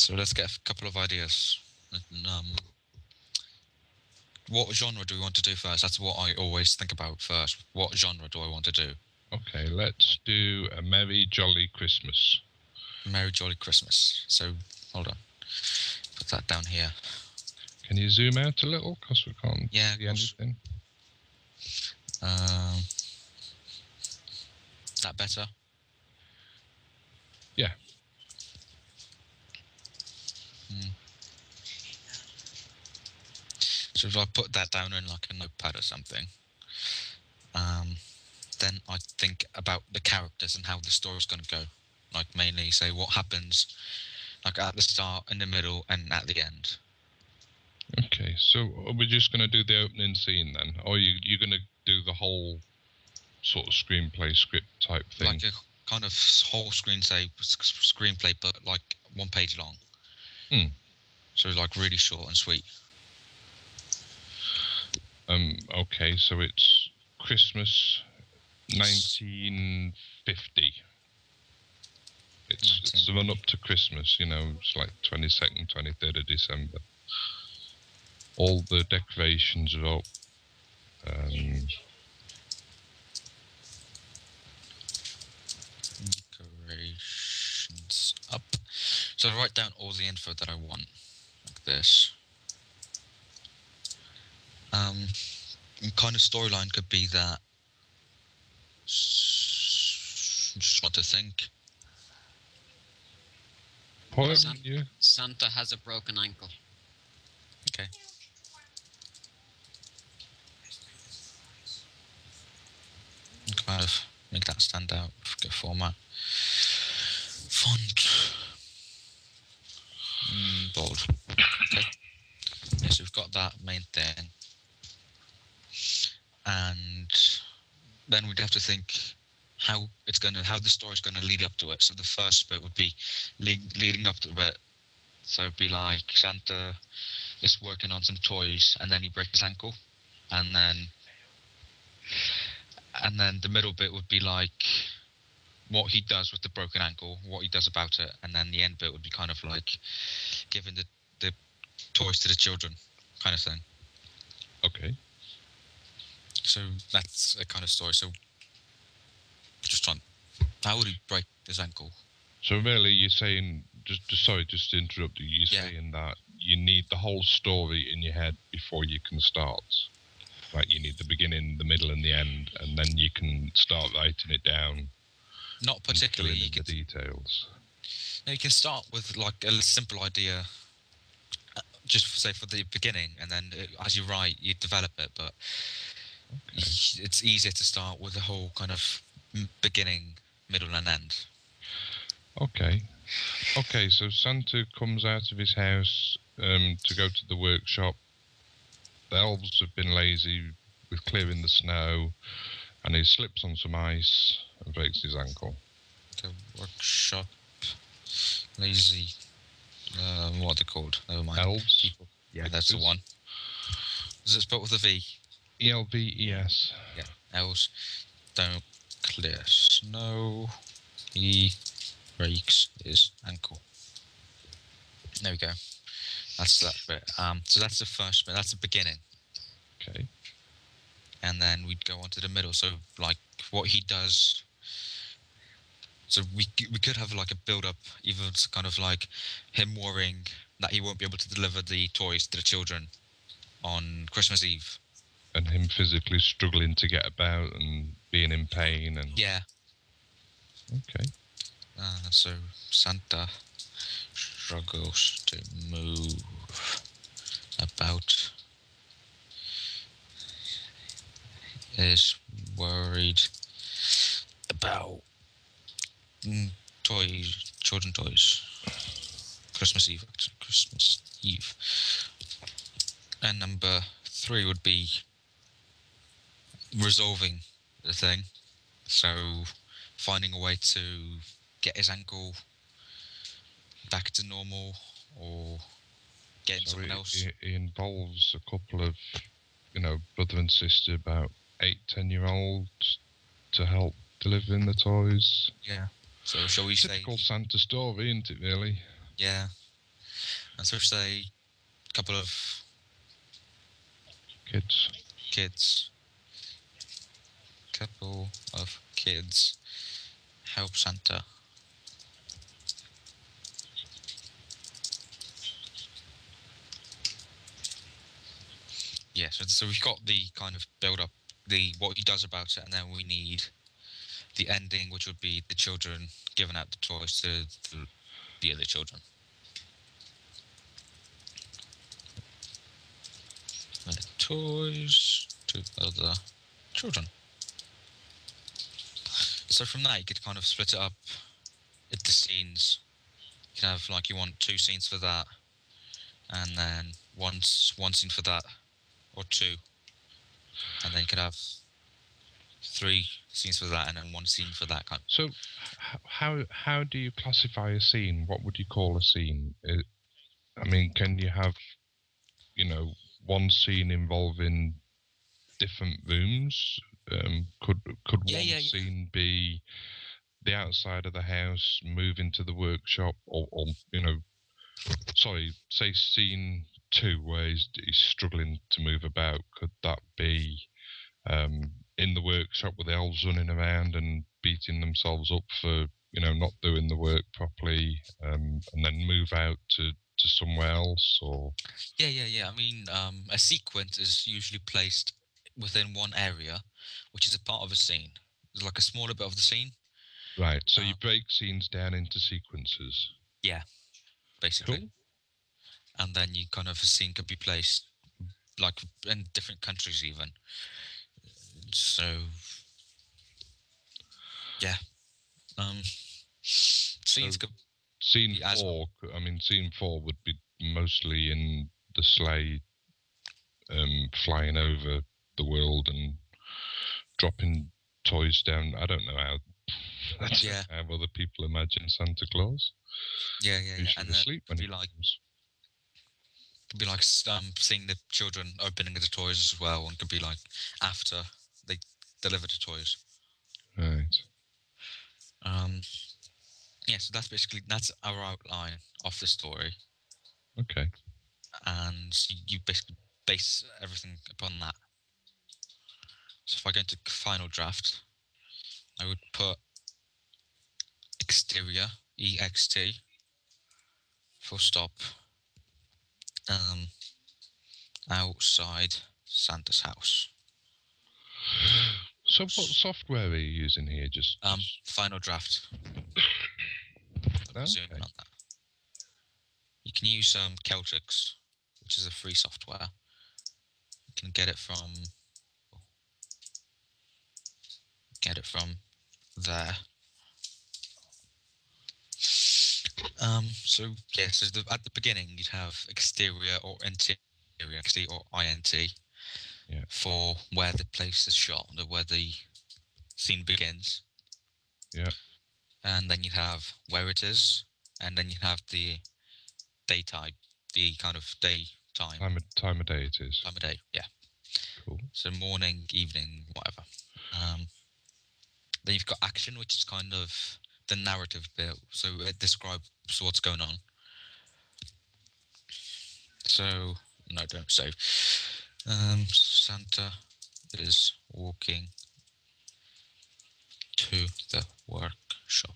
So let's get a couple of ideas. What genre do we want to do first? That's what I always think about first. What genre do I want to do? Okay, let's do a Merry Jolly Christmas. Merry Jolly Christmas. So, hold on. Put that down here. Can you zoom out a little? Because we can't see anything. That better? Yeah. So if I put that down in like a notepad or something, then I think about the characters and how the story's going to go. Like mainly say what happens like at the start, in the middle, and at the end. Okay, so are we just going to do the opening scene then? Or you're going to do the whole sort of screenplay script type thing? Like a kind of whole screenplay, but like 1 page long. So like really short and sweet. Okay, so it's Christmas 1950. It's the run up to Christmas, you know, it's like 22nd, 23rd of December. All the decorations are up. Decorations up. So I write down all the info that I want, like this. Kind of storyline could be that. Just want to think. Santa has a broken ankle. Okay. Kind of make that stand out. Get format. Font. Bold. Okay. Yeah, so we've got that main thing. And then we'd have to think how the story's gonna lead up to it. So the first bit would be leading up to it. So it'd be like Santa is working on some toys, and then he breaks his ankle, and then the middle bit would be like what he does with the broken ankle, what he does about it, and then the end bit would be kind of like giving the toys to the children, kind of thing. Okay. So that's a kind of story. So just on how would he break his ankle? So really, you're saying, just to interrupt you. You're saying that you need the whole story in your head before you can start. Like you need the beginning, the middle, and the end, and then you can start writing it down. Not particularly. You can the details. No, you can start with like a simple idea, just say for the beginning, and then as you write, you develop it. But it's easier to start with the whole kind of beginning, middle, and end. Okay. Okay, so Santa comes out of his house to go to the workshop. The elves have been lazy with clearing the snow, and he slips on some ice and breaks his ankle. The workshop, lazy, what are they called? Never mind. Elves? People. Yeah, that's the one. Is it spelled with a V? ELVES. Yeah, elves don't clear snow. He breaks his ankle. There we go. That's that bit. So that's the first bit. That's the beginning. Okay. And then we'd go on to the middle. So like what he does. So we could have like a build up, even it's kind of like him worrying that he won't be able to deliver the toys to the children on Christmas Eve. And him physically struggling to get about and being in pain and. Yeah. Okay. So Santa struggles to move about, is worried about children toys. Christmas Eve. And number 3 would be resolving the thing. So finding a way to get his ankle back to normal, or getting someone else. It involves a couple of, brother and sister, about 8-10-year-olds, to help delivering the toys. Yeah. So shall we Typical say? Santa story, isn't it? Really? Yeah. And so say a couple of kids. Couple of kids help Santa. Yeah, so we've got the kind of build up, the what he does about it, and then we need the ending, which would be the children giving out the toys to the other children. The toys to other children. So from that, you could kind of split it up into scenes. You can have like you want 2 scenes for that, and then one scene for that, or 2, and then you could have 3 scenes for that, and then 1 scene for that kind. So, how do you classify a scene? What would you call a scene? I mean, can you have, one scene involving different rooms? Could one scene be the outside of the house, move into the workshop, or say scene 2 where he's struggling to move about? Could that be in the workshop with the elves running around and beating themselves up for not doing the work properly, and then move out to somewhere else? Or yeah. I mean, a sequence is usually placed within one area, which is a part of a scene. It's like a smaller bit of the scene. Right. So you break scenes down into sequences. Yeah, basically. Cool. And then you kind of a scene could be placed like in different countries even. So yeah. Scenes could. Scene 4. I mean, scene 4 would be mostly in the sleigh, flying over the world and dropping toys down. I don't know how. That's how other people imagine Santa Claus. Yeah. Usually asleep when he comes. Could be like seeing the children opening the toys as well, and could be like after they deliver the toys. Right. Yeah, so that's our outline of the story. Okay. And you basically base everything upon that. So if I go into final draft, I would put exterior, EXT, full stop, outside Santa's house. So what software are you using here? Just Final Draft. Okay. Zoom in on that. You can use Celtics, which is a free software. You can get it from there. So at the beginning you'd have exterior or interior, XT or INT, for where the place is shot, where the scene begins. Yeah. And then you'd have where it is, and then you have the daytime, the kind of daytime. Time of day it is. Time of day, yeah. Cool. So morning, evening, whatever. Then you've got action, which is kind of the narrative bit. So it describes what's going on. So no, don't save. Santa is walking to the workshop.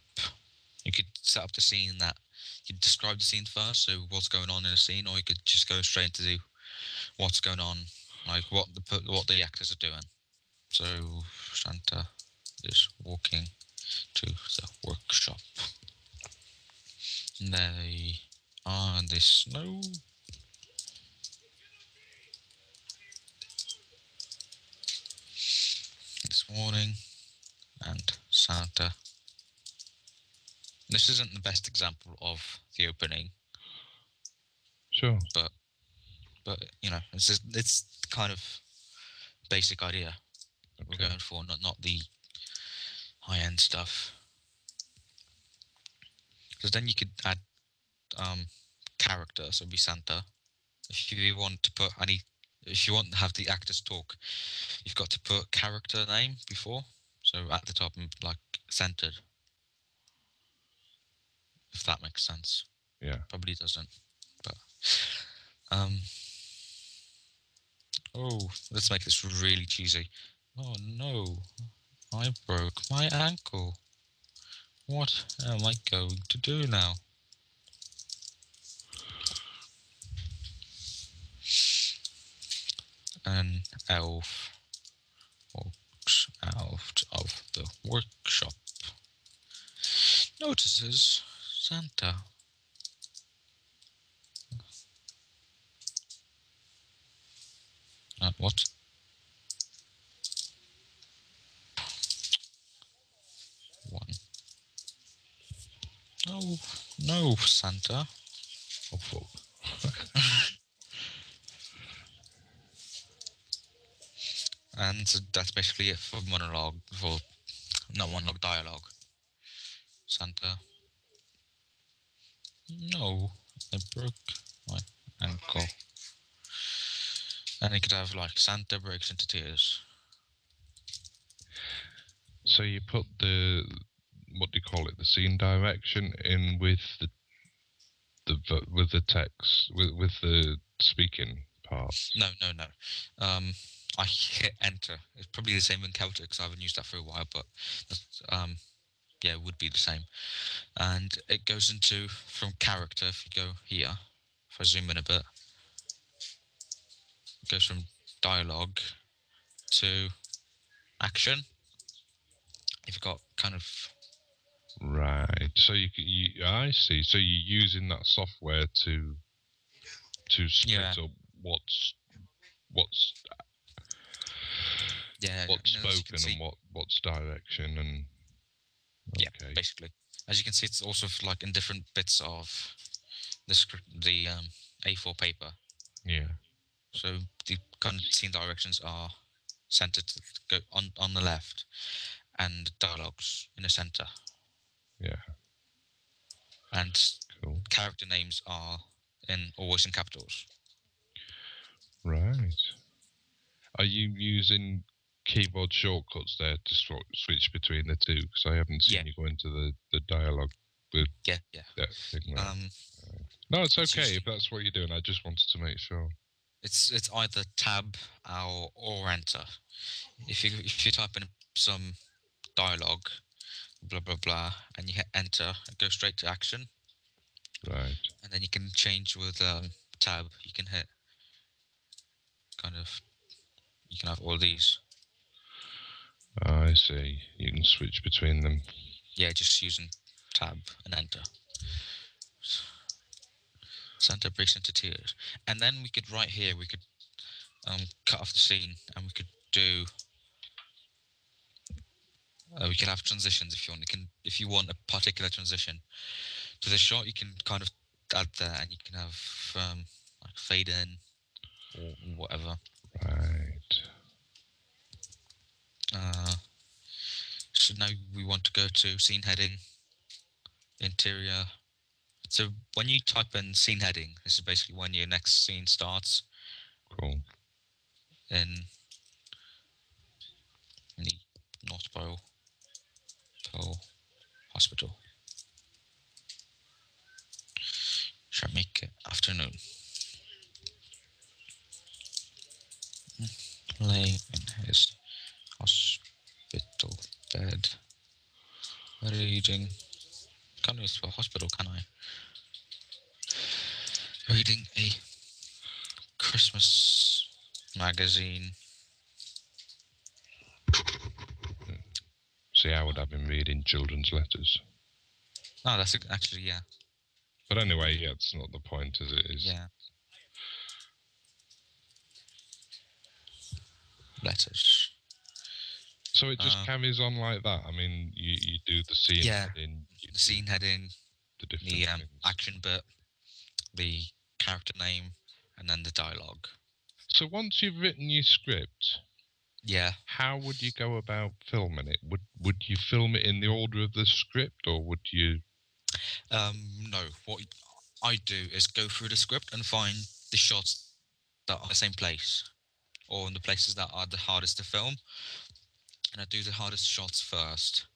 You could set up the scene that you describe the scene first, so what's going on in a scene, or you could just go straight into what's going on, like what the actors are doing. So Santa is walking to the workshop. They are in the snow. This morning, and Santa. This isn't the best example of the opening. Sure. But it's kind of basic idea we're going for, not the high-end stuff. Because then you could add character, so it'd be Santa. If you want to have the actors talk, you've got to put character name before, so at the top and like centered. If that makes sense. Yeah. Probably doesn't. Oh, let's make this really cheesy. Oh no, I broke my ankle. What am I going to do now? An elf walks out of the workshop. Notices Santa. What? One. Oh, no, Santa. Oh, fuck. And so that's basically it for monologue, for not monologue, dialogue. Santa. No, I broke my ankle. And you could have like Santa breaks into tears. So you put the, what do you call it, the scene direction in with the with the text, with the speaking part. No. I hit enter. It's probably the same in Celtic because I haven't used that for a while, but that's, yeah, it would be the same. And it goes into from character. If you go here, if I zoom in a bit, it goes from dialogue to action. You've got kind of Right. So I see. So you're using that software to split up what's spoken and what's direction and yeah, basically. As you can see, it's also like in different bits of the script, the A4 paper. Yeah. So the kind of scene directions are centered to go on the left, and dialogues in the center. Yeah. And cool. Character names are always in capitals. Right. Are you using keyboard shortcuts there to switch between the two? Because I haven't seen you go into the dialogue with that thing. No, it's okay if that's what you're doing. I just wanted to make sure. It's either tab or enter. If you type in some dialogue, blah blah blah, and you hit enter, it goes straight to action. Right. And then you can change with tab. You can hit you can have all these. I see. You can switch between them. Yeah, just using tab and enter. Santa breaks into tears, and then we could right here we could cut off the scene, and we could do. We can have transitions if you want. If you want a particular transition to the shot, you can kind of add there, and you can have like fade in or whatever. Right. So now we want to go to scene heading, interior. So when you type in scene heading, this is basically when your next scene starts. Cool. In the North Pole Hospital. Shall make it afternoon. Laying in his hospital bed, reading. Can't use for hospital, can I? Reading a Christmas magazine. See, I would have been reading children's letters. Oh, that's actually, yeah. But anyway, yeah, it's not the point as it is. Yeah. Letters. So it just carries on like that. I mean, you do the scene heading. The scene heading, the action bit, the character name, and then the dialogue. So once you've written your script, yeah, how would you go about filming it? Would you film it in the order of the script, or would you? No. What I do is go through the script and find the shots that are in the same place, or in the places that are the hardest to film, and I do the hardest shots first,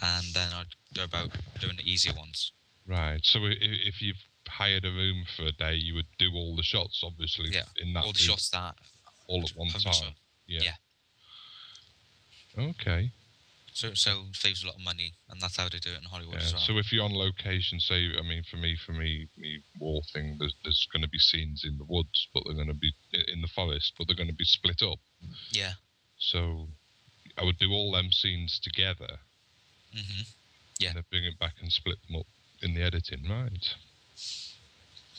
and then I'd go about doing the easier ones. Right. So if you've hired a room for a day, you would do all the shots, obviously. Yeah, In that all the room, shots that all at one time. Yeah. Okay. So it saves a lot of money, and that's how they do it in Hollywood Yeah. as well. So if you're on location, say, I mean, for me, war thing, there's going to be scenes in the woods, but they're going to be in the forest, but they're going to be split up. Yeah. So I would do all them scenes together. Mm-hmm. Yeah. And then bring it back and split them up in the editing, right?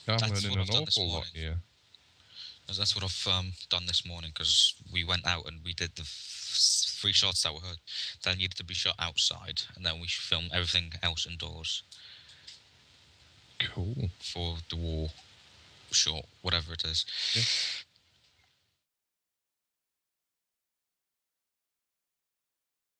I'm learning an awful lot here. That's what I've done this morning, because we went out and we did the 3 shots that needed to be shot outside, and then we filmed everything else indoors. Cool. For the war short, whatever it is. Yeah.